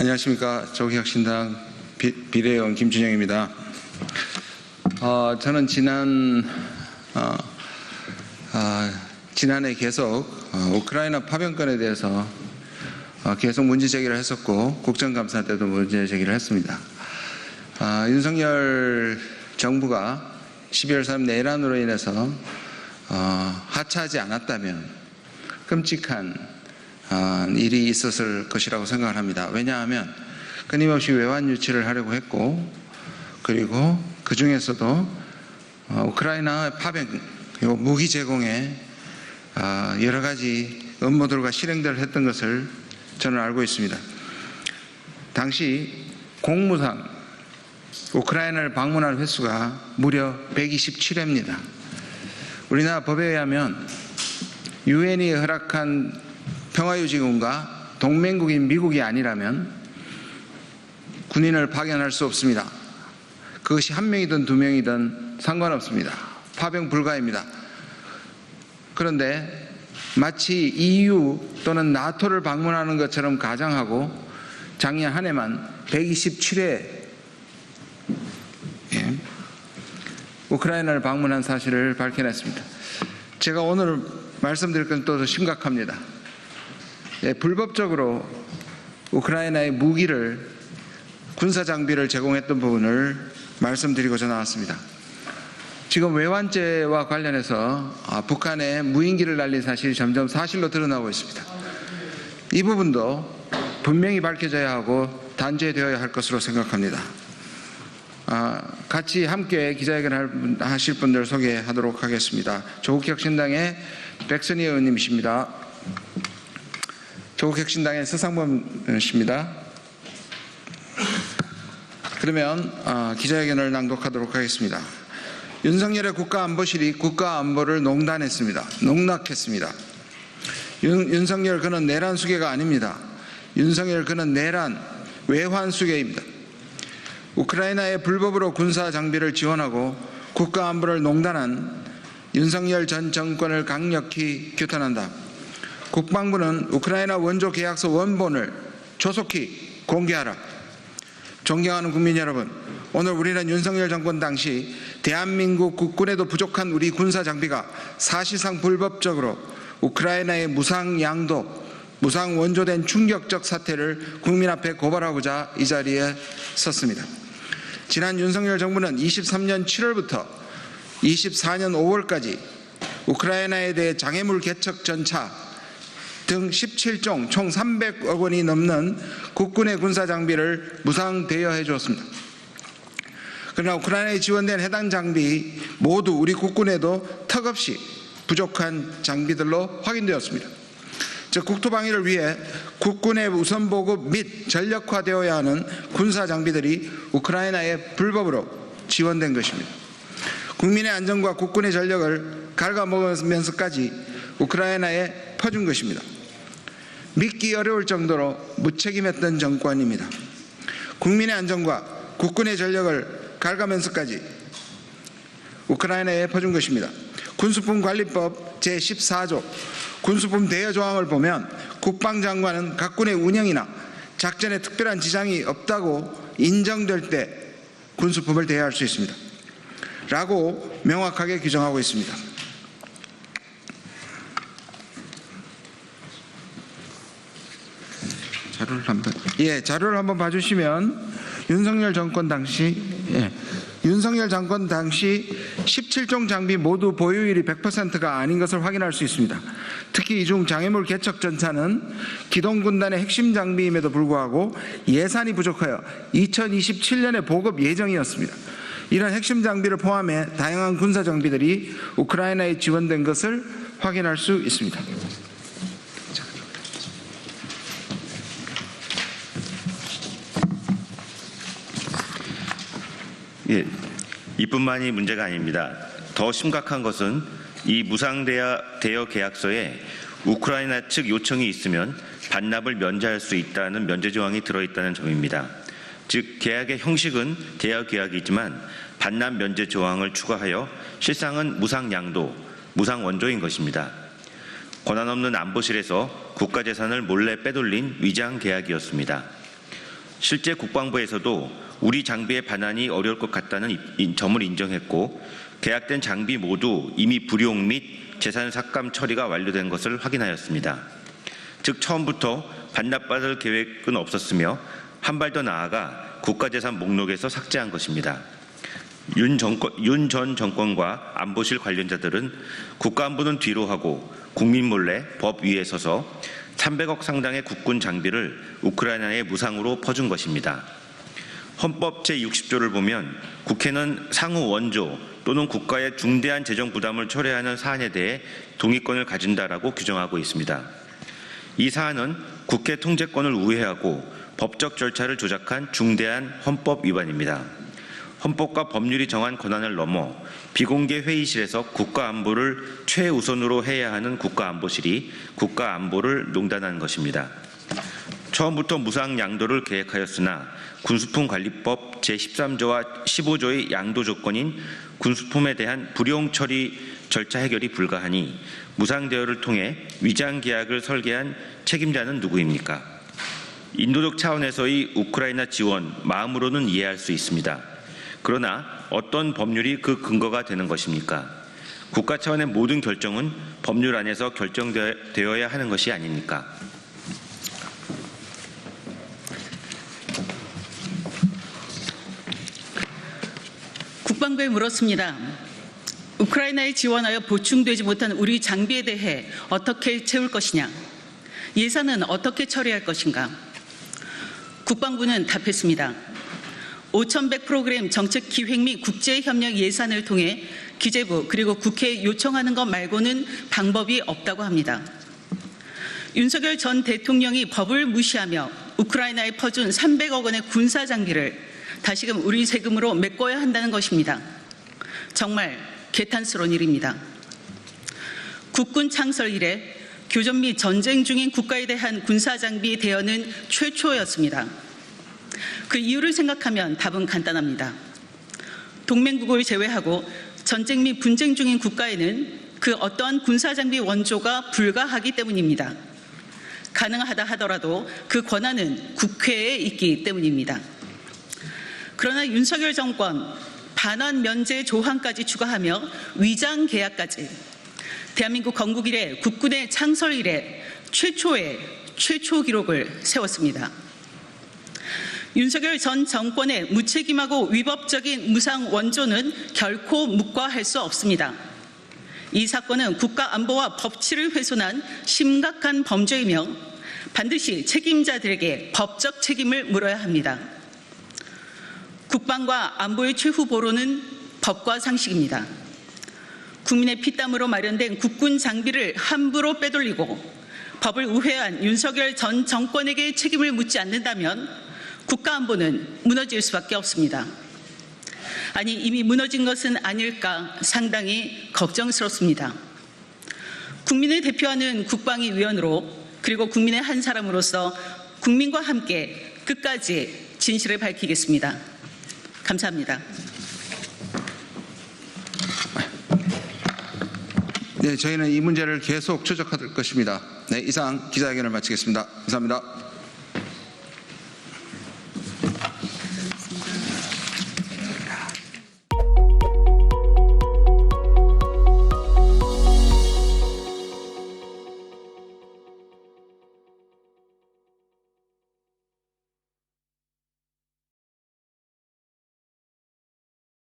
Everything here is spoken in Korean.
안녕하십니까. 조국혁신당 비례의원 김준영입니다. 저는 지난해 계속 우크라이나 파병권에 대해서 계속 문제 제기를 했었고 국정감사 때도 문제 제기를 했습니다. 윤석열 정부가 12월 3일 내란으로 인해서 하차하지 않았다면 끔찍한 일이 있었을 것이라고 생각을 합니다. 왜냐하면 끊임없이 외환 유치를 하려고 했고, 그리고 그 중에서도 우크라이나 파병, 그리고 무기 제공에 여러 가지 음모들과 실행들을 했던 것을 저는 알고 있습니다. 당시 공무상 우크라이나를 방문한 횟수가 무려 127회입니다. 우리나라 법에 의하면 유엔이 허락한 평화유지군과 동맹국인 미국이 아니라면 군인을 파견할 수 없습니다. 그것이 한 명이든 두 명이든 상관없습니다. 파병 불가입니다. 그런데 마치 EU 또는 나토를 방문하는 것처럼 가정하고 작년 한 해만 127회 우크라이나를 방문한 사실을 밝혀냈습니다. 제가 오늘 말씀드릴 건 또 심각합니다. 불법적으로 우크라이나의 무기를, 군사 장비를 제공했던 부분을 말씀드리고자 나왔습니다. 지금 외환죄와 관련해서 북한에 무인기를 날린 사실이 점점 사실로 드러나고 있습니다. 이 부분도 분명히 밝혀져야 하고 단죄되어야 할 것으로 생각합니다. 같이 함께 기자회견 하실 분들 소개하도록 하겠습니다. 조국혁신당의 백선희 의원님이십니다. 조국혁신당의 서상범 씨입니다. 그러면 기자회견을 낭독하도록 하겠습니다. 윤석열의 국가안보실이 국가안보를 농락했습니다. 윤석열 그는 내란 수괴가 아닙니다. 윤석열 그는 내란 외환 수괴입니다. 우크라이나에 불법으로 군사 장비를 지원하고 국가안보를 농단한 윤석열 전 정권을 강력히 규탄한다. 국방부는 우크라이나 원조 계약서 원본을 조속히 공개하라. 존경하는 국민 여러분, 오늘 우리는 윤석열 정권 당시 대한민국 국군에도 부족한 우리 군사 장비가 사실상 불법적으로 우크라이나에 무상 양도, 무상 원조된 충격적 사태를 국민 앞에 고발하고자 이 자리에 섰습니다. 지난 윤석열 정부는 23년 7월부터 24년 5월까지 우크라이나에 대해 장애물 개척 전차 등 17종 총 300억 원이 넘는 국군의 군사 장비를 무상 대여해 주었습니다. 그러나 우크라이나에 지원된 해당 장비 모두 우리 국군에도 턱없이 부족한 장비들로 확인되었습니다. 즉 국토방위를 위해 국군의 우선 보급 및 전력화되어야 하는 군사 장비들이 우크라이나에 불법으로 지원된 것입니다. 국민의 안전과 국군의 전력을 갉아먹으면서까지 우크라이나에 퍼준 것입니다. 믿기 어려울 정도로 무책임했던 정권입니다. 국민의 안전과 국군의 전력을 갉아면서까지 우크라이나에 퍼준 것입니다. 군수품 관리법 제14조 군수품 대여 조항을 보면 국방장관은 각군의 운영이나 작전에 특별한 지장이 없다고 인정될 때 군수품을 대여할 수 있습니다. 라고 명확하게 규정하고 있습니다. 자료를 한번 봐주시면 윤석열 정권 당시 17종 장비 모두 보유율이 100%가 아닌 것을 확인할 수 있습니다. 특히 이 중 장애물 개척 전차는 기동군단의 핵심 장비임에도 불구하고 예산이 부족하여 2027년에 보급 예정이었습니다. 이런 핵심 장비를 포함해 다양한 군사 장비들이 우크라이나에 지원된 것을 확인할 수 있습니다. 이뿐만이 문제가 아닙니다. 더 심각한 것은 이 무상 대여 계약서에 우크라이나 측 요청이 있으면 반납을 면제할 수 있다는 면제 조항이 들어있다는 점입니다. 즉 계약의 형식은 대여 계약이지만 반납 면제 조항을 추가하여 실상은 무상 양도, 무상 원조인 것입니다. 권한없는 안보실에서 국가재산을 몰래 빼돌린 위장 계약이었습니다. 실제 국방부에서도 우리 장비의 반환이 어려울 것 같다는 점을 인정했고 계약된 장비 모두 이미 불용 및 재산 삭감 처리가 완료된 것을 확인하였습니다. 즉 처음부터 반납받을 계획은 없었으며 한 발 더 나아가 국가재산 목록에서 삭제한 것입니다. 윤 전 정권과 안보실 관련자들은 국가안보는 뒤로 하고 국민 몰래 법 위에 서서 300억 상당의 국군 장비를 우크라이나에 무상으로 퍼준 것입니다. 헌법 제60조를 보면 국회는 상호 원조 또는 국가의 중대한 재정 부담을 초래하는 사안에 대해 동의권을 가진다라고 규정하고 있습니다. 이 사안은 국회 통제권을 우회하고 법적 절차를 조작한 중대한 헌법 위반입니다. 헌법과 법률이 정한 권한을 넘어 비공개 회의실에서 국가안보를 최우선으로 해야 하는 국가안보실이 국가안보를 농단한 것입니다. 처음부터 무상 양도를 계획하였으나 군수품관리법 제13조와 15조의 양도 조건인 군수품에 대한 불용 처리 절차 해결이 불가하니 무상 대여를 통해 위장 계약을 설계한 책임자는 누구입니까? 인도적 차원에서의 우크라이나 지원 마음으로는 이해할 수 있습니다. 그러나 어떤 법률이 그 근거가 되는 것입니까? 국가 차원의 모든 결정은 법률 안에서 결정되어야 하는 것이 아닙니까? 국방부에 물었습니다. 우크라이나에 지원하여 보충되지 못한 우리 장비에 대해 어떻게 채울 것이냐? 예산은 어떻게 처리할 것인가? 국방부는 답했습니다. 5100 프로그램 정책 기획 및 국제협력 예산을 통해 기재부 그리고 국회에 요청하는 것 말고는 방법이 없다고 합니다. 윤석열 전 대통령이 법을 무시하며 우크라이나에 퍼준 300억 원의 군사 장비를 다시금 우리 세금으로 메꿔야 한다는 것입니다. 정말 개탄스러운 일입니다. 국군 창설 이래 교전 및 전쟁 중인 국가에 대한 군사 장비 대여는 최초였습니다. 그 이유를 생각하면 답은 간단합니다. 동맹국을 제외하고 전쟁 및 분쟁 중인 국가에는 그 어떠한 군사 장비 원조가 불가하기 때문입니다. 가능하다 하더라도 그 권한은 국회에 있기 때문입니다. 그러나 윤석열 정권 반환 면제 조항까지 추가하며 위장 계약까지 대한민국 건국 이래 국군의 창설 이래 최초의 최초 기록을 세웠습니다. 윤석열 전 정권의 무책임하고 위법적인 무상 원조는 결코 묵과할 수 없습니다. 이 사건은 국가안보와 법치를 훼손한 심각한 범죄이며 반드시 책임자들에게 법적 책임을 물어야 합니다. 국방과 안보의 최후 보루는 법과 상식입니다. 국민의 피땀으로 마련된 국군 장비를 함부로 빼돌리고 법을 우회한 윤석열 전 정권에게 책임을 묻지 않는다면 국가안보는 무너질 수밖에 없습니다. 아니 이미 무너진 것은 아닐까 상당히 걱정스럽습니다. 국민을 대표하는 국방위 위원으로 그리고 국민의 한 사람으로서 국민과 함께 끝까지 진실을 밝히겠습니다. 감사합니다. 네, 저희는 이 문제를 계속 추적할 것입니다. 네, 이상 기자회견을 마치겠습니다. 감사합니다.